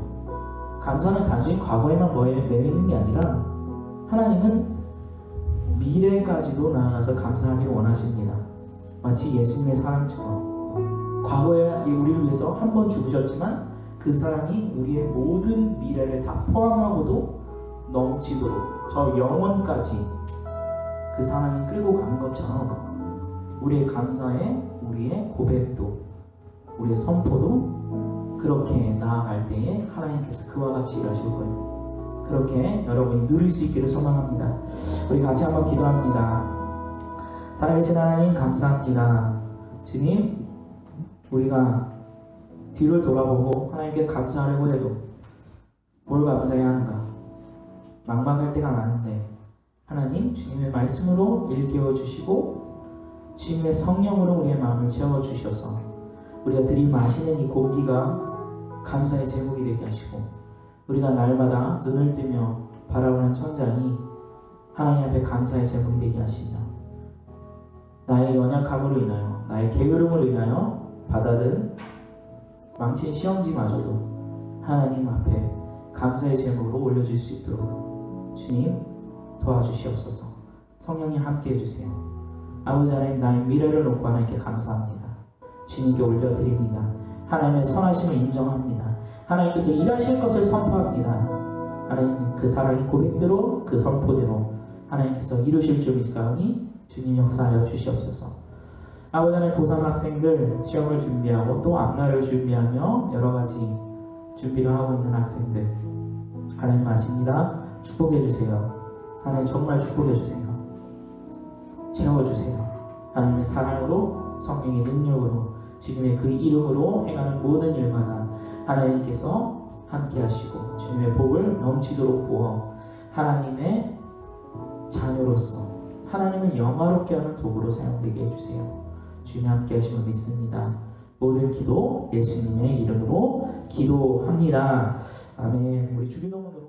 감사는 단순히 과거에만 매여 있는 게 아니라 하나님은 미래까지도 나아가서 감사하기를 원하십니다. 마치 예수님의 사랑처럼 과거에 우리를 위해서 한 번 죽으셨지만 그 사랑이 우리의 모든 미래를 다 포함하고도 넘치도록 저 영원까지 그 사랑이 끌고 가는 것처럼 우리의 감사에 우리의 고백도 우리의 선포도 그렇게 나아갈 때에 하나님께서 그와 같이 일하실 거예요. 그렇게 여러분이 누릴 수 있기를 소망합니다. 우리 같이 한번 기도합니다. 살아계신 하나님 감사합니다. 주님 우리가 뒤를 돌아보고 하나님께 감사하려고 해도 뭘 감사해야 하는가 막막할 때가 많은데 하나님 주님의 말씀으로 일깨워 주시고 주님의 성령으로 우리의 마음을 채워 주셔서 우리가 들이마시는 이 공기가 감사의 제목이 되게 하시고 우리가 날마다 눈을 뜨며 바라보는 천장이 하나님 앞에 감사의 제목이 되게 하시며 나의 연약함으로 인하여 나의 게으름으로 인하여 받아든 망친 시험지마저도 하나님 앞에 감사의 제목으로 올려줄 수 있도록 주님 도와주시옵소서. 성령님 함께 해주세요. 아버지 하나님 나의 미래를 놓고 하나님께 감사합니다. 주님께 올려드립니다. 하나님의 선하심을 인정합니다. 하나님께서 일하실 것을 선포합니다. 하나님 그 사랑의 고백대로 그 선포대로 하나님께서 이루실 줄 믿사오니 주님 역사하여 주시옵소서. 아버지 하나님 고3 학생들 시험을 준비하고 또 앞날을 준비하며 여러가지 준비를 하고 있는 학생들 하나님 아십니다. 축복해 주세요. 하나님 정말 축복해 주세요. 채워주세요. 하나님의 사랑으로 성령의 능력으로 주님의 그 이름으로 행하는 모든 일마다 하나님께서 함께 하시고 주님의 복을 넘치도록 부어 하나님의 자녀로서 하나님을 영화롭게 하는 도구로 사용되게 해주세요. 주님 함께 하심을 믿습니다. 모든 기도 예수님의 이름으로 기도합니다. 아멘. 우리 주기도문으로